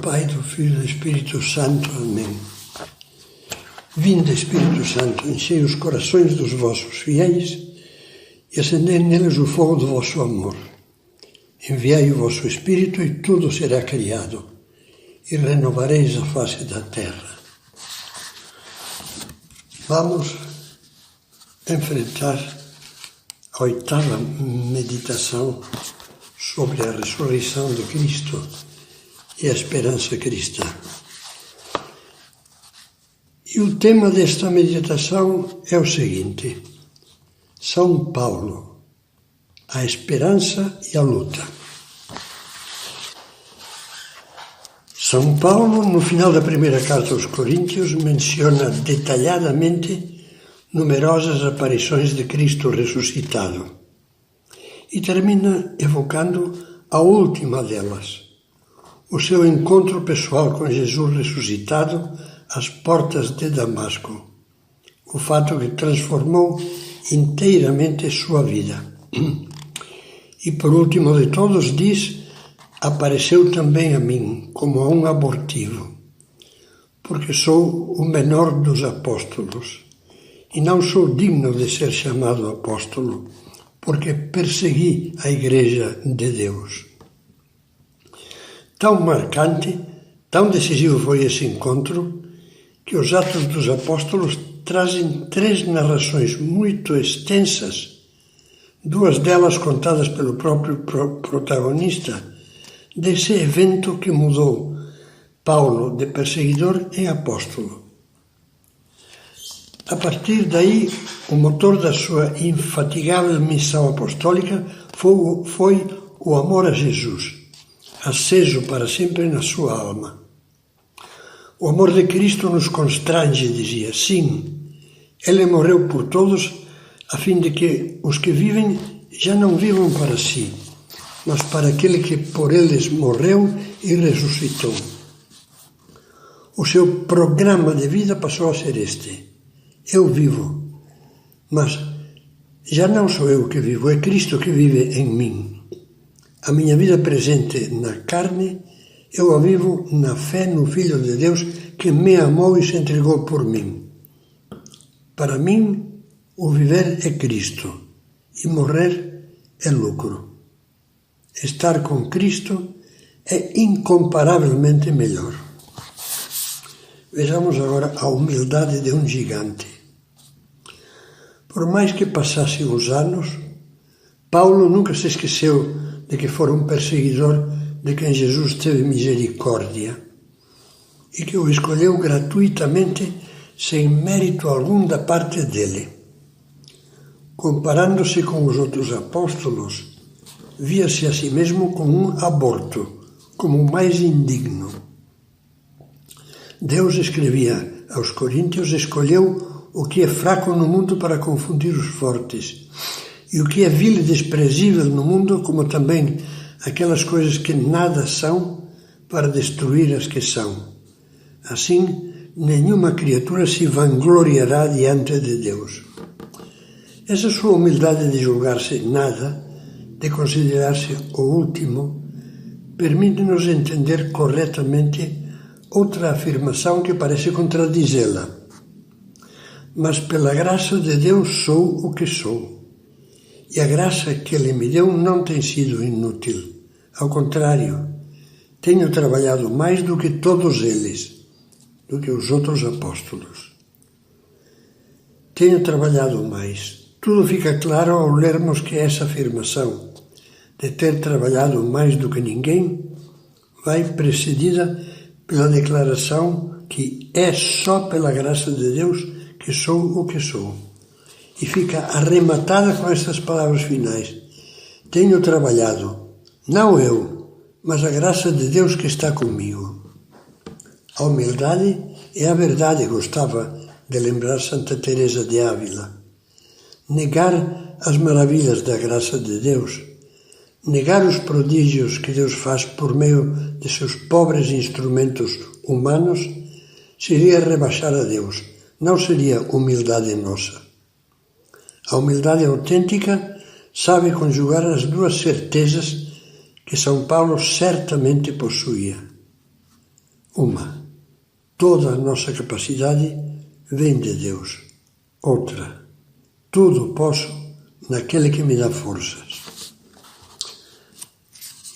Pai, do Filho e do Espírito Santo. Amém. Vinde, Espírito Santo, enchei os corações dos vossos fiéis e acendei neles o fogo do vosso amor. Enviai o vosso Espírito e tudo será criado, e renovareis a face da terra. Vamos enfrentar a oitava meditação sobre a ressurreição de Cristo e a esperança cristã. E o tema desta meditação é o seguinte: São Paulo, a esperança e a luta. São Paulo, no final da primeira carta aos Coríntios, menciona detalhadamente numerosas aparições de Cristo ressuscitado e termina evocando a última delas, o seu encontro pessoal com Jesus ressuscitado às portas de Damasco, o fato que transformou inteiramente sua vida. E por último de todos diz: apareceu também a mim como a um abortivo, porque sou o menor dos apóstolos e não sou digno de ser chamado apóstolo, porque persegui a Igreja de Deus. Tão marcante, tão decisivo foi esse encontro, que os Atos dos Apóstolos trazem 3 narrações muito extensas, 2 delas contadas pelo próprio protagonista, desse evento que mudou Paulo de perseguidor em apóstolo. A partir daí, o motor da sua infatigável missão apostólica foi o amor a Jesus, aceso para sempre na sua alma. O amor de Cristo nos constrange, dizia. Sim, Ele morreu por todos, a fim de que os que vivem já não vivam para si, mas para aquele que por eles morreu e ressuscitou. O seu programa de vida passou a ser este: eu vivo, mas já não sou eu que vivo, é Cristo que vive em mim. A minha vida presente na carne, eu a vivo na fé no Filho de Deus que me amou e se entregou por mim. Para mim, o viver é Cristo e morrer é lucro. Estar com Cristo é incomparavelmente melhor. Vejamos agora a humildade de um gigante. Por mais que passassem os anos, Paulo nunca se esqueceu de que fora um perseguidor de quem Jesus teve misericórdia e que o escolheu gratuitamente, sem mérito algum da parte dele. Comparando-se com os outros apóstolos, via-se a si mesmo como um aborto, como o mais indigno. Deus, escrevia aos Coríntios, escolheu o que é fraco no mundo para confundir os fortes, e o que é vil e desprezível no mundo, como também aquelas coisas que nada são, para destruir as que são. Assim, nenhuma criatura se vangloriará diante de Deus. Essa sua humildade de julgar-se nada, de considerar-se o último, permite-nos entender corretamente outra afirmação que parece contradizê-la. Mas pela graça de Deus sou o que sou. E a graça que Ele me deu não tem sido inútil. Ao contrário, tenho trabalhado mais do que todos eles, do que os outros apóstolos. Tenho trabalhado mais. Tudo fica claro ao lermos que essa afirmação de ter trabalhado mais do que ninguém vai precedida pela declaração que é só pela graça de Deus que sou o que sou. E fica arrematada com estas palavras finais: tenho trabalhado, não eu, mas a graça de Deus que está comigo. A humildade é a verdade, gostava de lembrar Santa Teresa de Ávila. Negar as maravilhas da graça de Deus, negar os prodígios que Deus faz por meio de seus pobres instrumentos humanos, seria rebaixar a Deus, não seria humildade nossa. A humildade autêntica sabe conjugar as 2 certezas que São Paulo certamente possuía. Uma, toda a nossa capacidade vem de Deus. Outra, tudo posso naquele que me dá forças.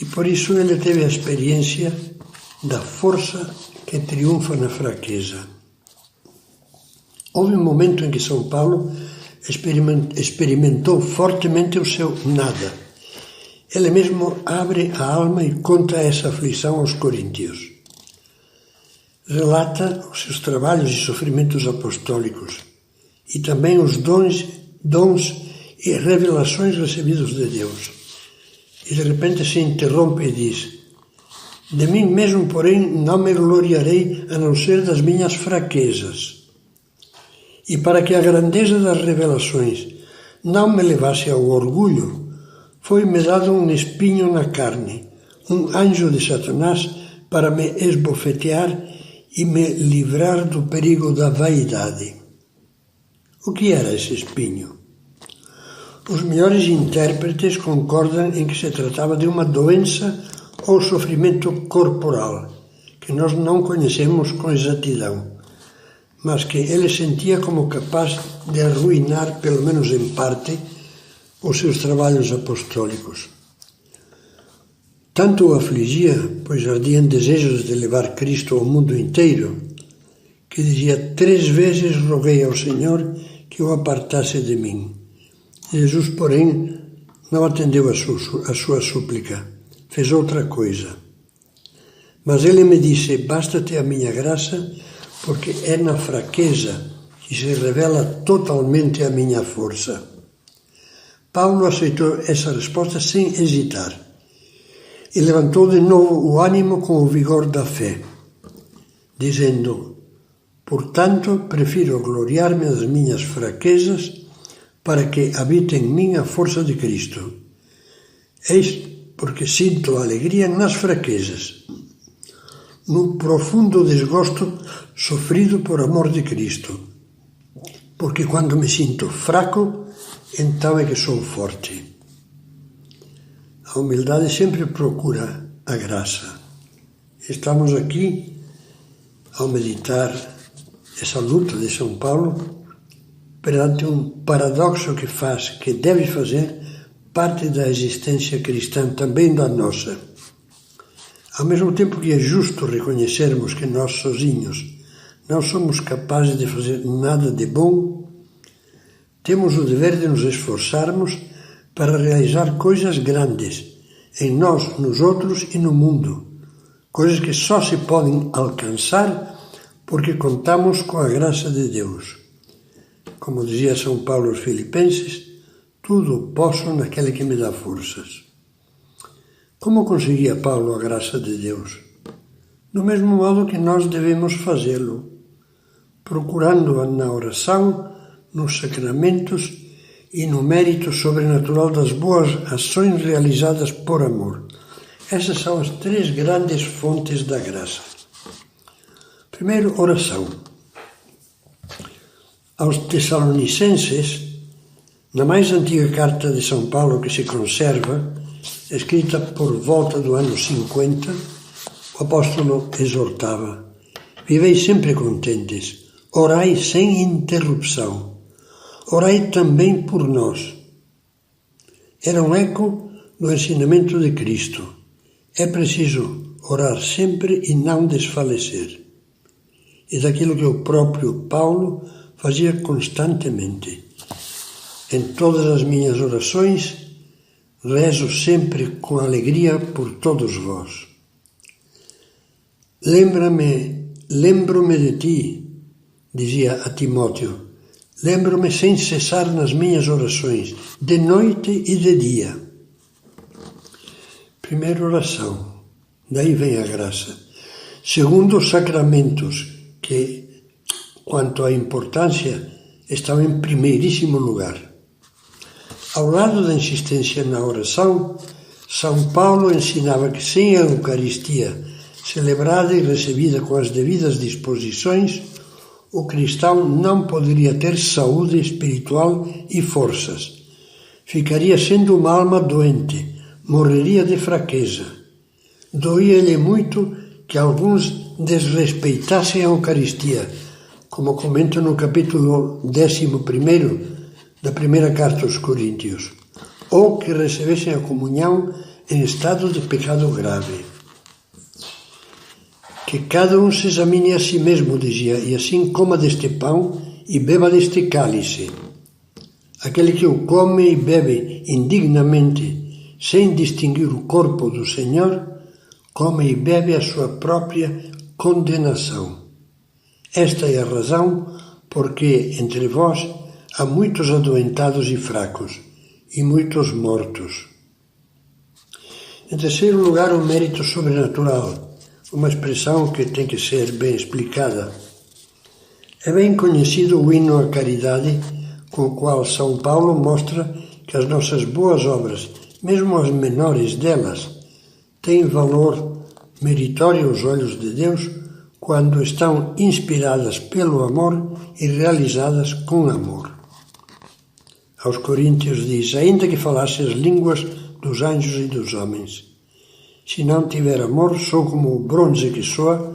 E por isso ele teve a experiência da força que triunfa na fraqueza. Houve um momento em que São Paulo experimentou fortemente o seu nada. Ele mesmo abre a alma e conta essa aflição aos coríntios. Relata os seus trabalhos e sofrimentos apostólicos e também os dons e revelações recebidos de Deus. E de repente se interrompe e diz: de mim mesmo, porém, não me gloriarei a não ser das minhas fraquezas. E para que a grandeza das revelações não me levasse ao orgulho, foi-me dado um espinho na carne, um anjo de Satanás para me esbofetear e me livrar do perigo da vaidade. O que era esse espinho? Os melhores intérpretes concordam em que se tratava de uma doença ou sofrimento corporal, que nós não conhecemos com exatidão, mas que ele sentia como capaz de arruinar, pelo menos em parte, os seus trabalhos apostólicos. Tanto o afligia, pois ardiam desejos de levar Cristo ao mundo inteiro, que dizia: 3 vezes roguei ao Senhor que o apartasse de mim. Jesus, porém, não atendeu a sua súplica, fez outra coisa. Mas ele me disse: basta-te a minha graça, porque é na fraqueza que se revela totalmente a minha força. Paulo aceitou essa resposta sem hesitar e levantou de novo o ânimo com o vigor da fé, dizendo: portanto, prefiro gloriar-me das minhas fraquezas para que habite em mim a força de Cristo. Eis porque sinto alegria nas fraquezas, no profundo desgosto sofrido por amor de Cristo, porque quando me sinto fraco, então é que sou forte. A humildade sempre procura a graça. Estamos aqui, ao meditar essa luta de São Paulo, perante um paradoxo que deve fazer parte da existência cristã, também da nossa. Ao mesmo tempo que é justo reconhecermos que nós sozinhos não somos capazes de fazer nada de bom, temos o dever de nos esforçarmos para realizar coisas grandes em nós, nos outros e no mundo, coisas que só se podem alcançar porque contamos com a graça de Deus. Como dizia São Paulo aos Filipenses, tudo posso naquele que me dá forças. Como conseguia Paulo a graça de Deus? Do mesmo modo que nós devemos fazê-lo, procurando-a na oração, nos sacramentos e no mérito sobrenatural das boas ações realizadas por amor. Essas são as 3 grandes fontes da graça. Primeiro, oração. Aos Tessalonicenses, na mais antiga carta de São Paulo que se conserva, escrita por volta do ano 50, o apóstolo exortava: vivei sempre contentes, orai sem interrupção, orai também por nós. Era um eco do ensinamento de Cristo. É preciso orar sempre e não desfalecer. E daquilo que o próprio Paulo fazia constantemente. Em todas as minhas orações, rezo sempre com alegria por todos vós. Lembro-me de ti, dizia a Timóteo. Lembro-me sem cessar nas minhas orações, de noite e de dia. Primeiro, oração. Daí vem a graça. Segundo, os sacramentos, que, quanto à importância, estão em primeiríssimo lugar. Ao lado da insistência na oração, São Paulo ensinava que sem a Eucaristia, celebrada e recebida com as devidas disposições, o cristão não poderia ter saúde espiritual e forças. Ficaria sendo uma alma doente, morreria de fraqueza. Doía-lhe muito que alguns desrespeitassem a Eucaristia, como comenta no capítulo 11 da primeira carta aos Coríntios, ou que recebessem a comunhão em estado de pecado grave. Que cada um se examine a si mesmo, dizia, e assim coma deste pão e beba deste cálice. Aquele que o come e bebe indignamente, sem distinguir o corpo do Senhor, come e bebe a sua própria condenação. Esta é a razão porque entre vós há muitos adoentados e fracos, e muitos mortos. Em terceiro lugar, o mérito sobrenatural, uma expressão que tem que ser bem explicada. É bem conhecido o hino à caridade, com o qual São Paulo mostra que as nossas boas obras, mesmo as menores delas, têm valor meritório aos olhos de Deus quando estão inspiradas pelo amor e realizadas com amor. Aos Coríntios diz: ainda que falasse as línguas dos anjos e dos homens, se não tiver amor, sou como o bronze que soa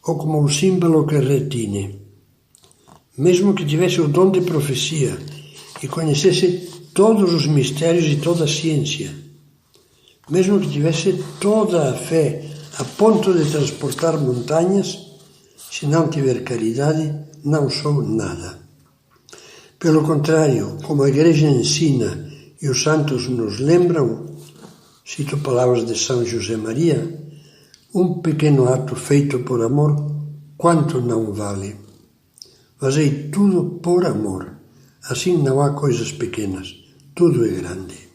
ou como o símbolo que retine. Mesmo que tivesse o dom de profecia e conhecesse todos os mistérios e toda a ciência, mesmo que tivesse toda a fé a ponto de transportar montanhas, se não tiver caridade, não sou nada. Pelo contrário, como a Igreja ensina e os santos nos lembram, cito palavras de São José Maria, um pequeno ato feito por amor, quanto não vale? Fazei tudo por amor, assim não há coisas pequenas, tudo é grande.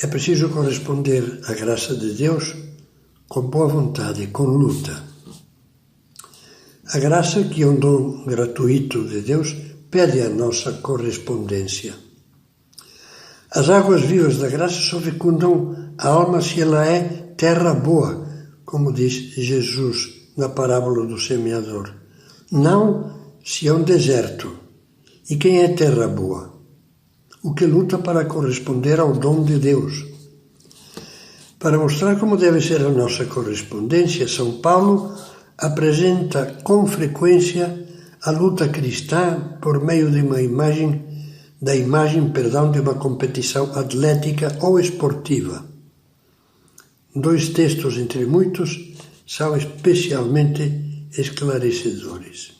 É preciso corresponder à graça de Deus com boa vontade, com luta. A graça, que é um dom gratuito de Deus, pede a nossa correspondência. As águas vivas da graça só fecundam a alma se ela é terra boa, como diz Jesus na parábola do semeador. Não se é um deserto. E quem é terra boa? O que luta para corresponder ao dom de Deus. Para mostrar como deve ser a nossa correspondência, São Paulo apresenta com frequência a luta cristã por meio de uma imagem de uma competição atlética ou esportiva. Dois textos entre muitos são especialmente esclarecedores.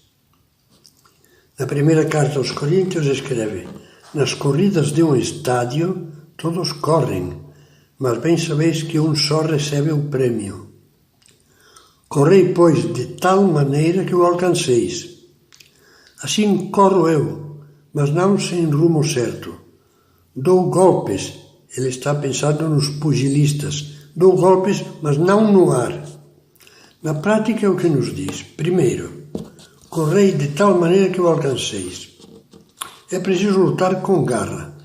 Na primeira carta aos Coríntios escreve: nas corridas de um estádio todos correm, mas bem sabeis que um só recebe o prêmio. Correi, pois, de tal maneira que o alcanceis. Assim corro eu, mas não sem rumo certo. Dou golpes, ele está pensando nos pugilistas, dou golpes, mas não no ar. Na prática é o que nos diz. Primeiro, correi de tal maneira que o alcanceis. É preciso lutar com garra,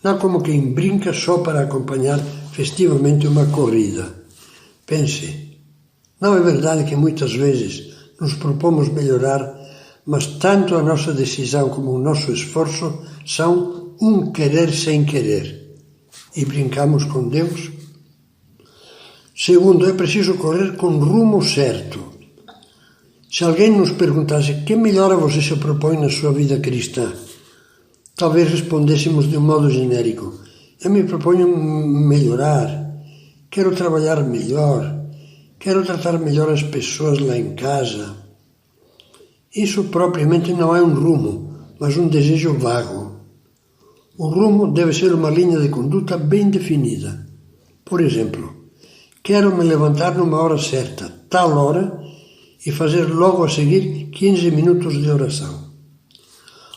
não como quem brinca só para acompanhar festivamente uma corrida. Pense, não é verdade que muitas vezes nos propomos melhorar, mas tanto a nossa decisão como o nosso esforço são um querer sem querer, e brincamos com Deus? Segundo, é preciso correr com rumo certo. Se alguém nos perguntasse que melhora você se propõe na sua vida cristã, talvez respondêssemos de um modo genérico: eu me proponho melhorar, quero trabalhar melhor, quero tratar melhor as pessoas lá em casa. Isso propriamente não é um rumo, mas um desejo vago. O rumo deve ser uma linha de conduta bem definida. Por exemplo, quero me levantar numa hora certa, tal hora, e fazer logo a seguir 15 minutos de oração.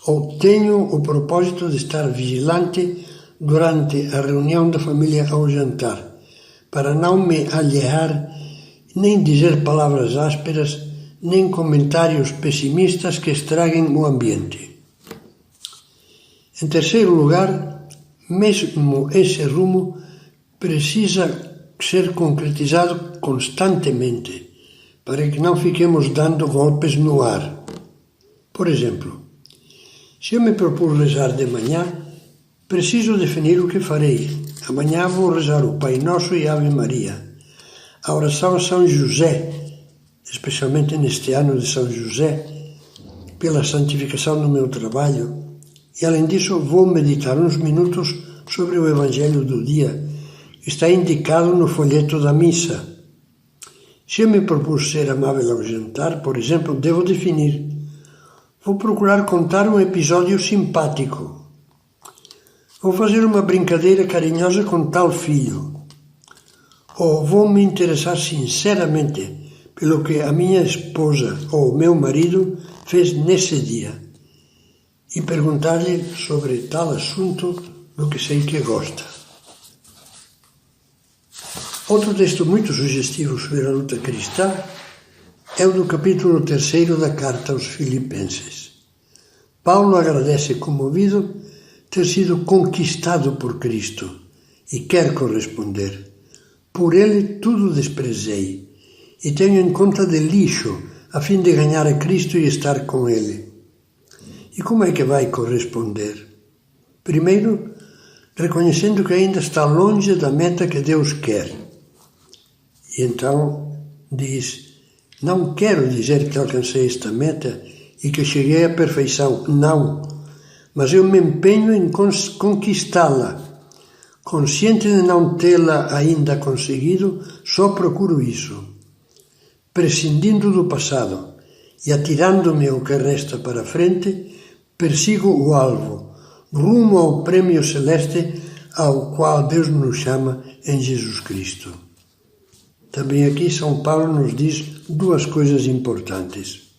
Ou tenho o propósito de estar vigilante durante a reunião da família ao jantar, para não me alhear, nem dizer palavras ásperas, nem comentários pessimistas que estraguem o ambiente. Em terceiro lugar, mesmo esse rumo precisa ser concretizado constantemente, para que não fiquemos dando golpes no ar. Por exemplo, se eu me propus rezar de manhã, preciso definir o que farei. Amanhã vou rezar o Pai Nosso e Ave Maria. a oração a São José, especialmente neste ano de São José, pela santificação do meu trabalho. E além disso, vou meditar uns minutos sobre o Evangelho do dia, que está indicado no folheto da missa. Se eu me propus ser amável ao jantar, por exemplo, devo definir: vou procurar contar um episódio simpático. Vou fazer uma brincadeira carinhosa com tal filho. Ou vou me interessar sinceramente pelo que a minha esposa ou o meu marido fez nesse dia e perguntar-lhe sobre tal assunto do que sei que gosta. Outro texto muito sugestivo sobre a luta cristã é o do capítulo 3 da carta aos Filipenses. Paulo agradece comovido ter sido conquistado por Cristo e quer corresponder. Por ele tudo desprezei e tenho em conta de lixo a fim de ganhar a Cristo e estar com ele. E como é que vai corresponder? Primeiro, reconhecendo que ainda está longe da meta que Deus quer. E então diz: não quero dizer que alcancei esta meta e que cheguei à perfeição, não, mas eu me empenho em conquistá-la. Consciente de não tê-la ainda conseguido, só procuro isso. Prescindindo do passado e atirando-me o que resta para frente, persigo o alvo, rumo ao prêmio celeste ao qual Deus nos chama em Jesus Cristo. Também aqui São Paulo nos diz duas coisas importantes.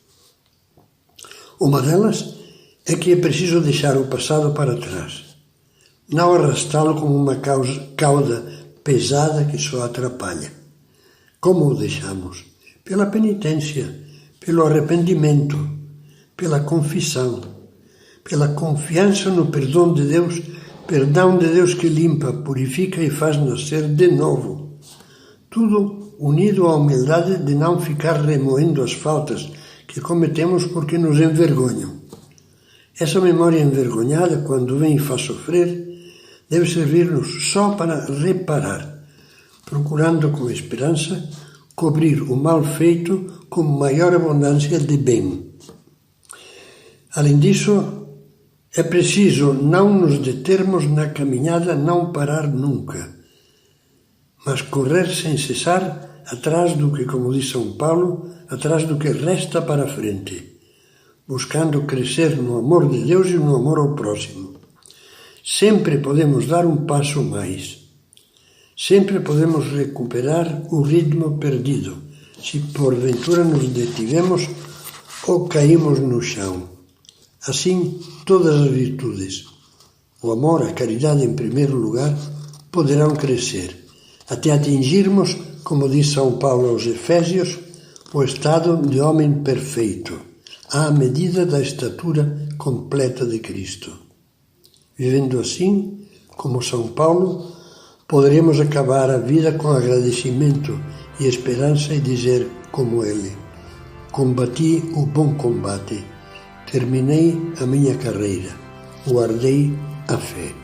Uma delas é que é preciso deixar o passado para trás, não arrastá-lo como uma cauda pesada que só atrapalha. Como o deixamos? Pela penitência, pelo arrependimento, pela confissão, pela confiança no perdão de Deus que limpa, purifica e faz nascer de novo. Tudo unido à humildade de não ficar remoendo as faltas que cometemos porque nos envergonham. Essa memória envergonhada, quando vem e faz sofrer, deve servir-nos só para reparar, procurando com esperança cobrir o mal feito com maior abundância de bem. Além disso, é preciso não nos determos na caminhada, não parar nunca, mas correr sem cessar atrás do que, como diz São Paulo, atrás do que resta para a frente, buscando crescer no amor de Deus e no amor ao próximo. Sempre podemos dar um passo mais. Sempre podemos recuperar o ritmo perdido, se porventura nos detivemos ou caímos no chão. Assim, todas as virtudes, o amor, a caridade em primeiro lugar, poderão crescer, até atingirmos, como diz São Paulo aos Efésios, o estado de homem perfeito, à medida da estatura completa de Cristo. Vivendo assim, como São Paulo, poderemos acabar a vida com agradecimento e esperança e dizer, como ele: combati o bom combate, terminei a minha carreira, guardei a fé.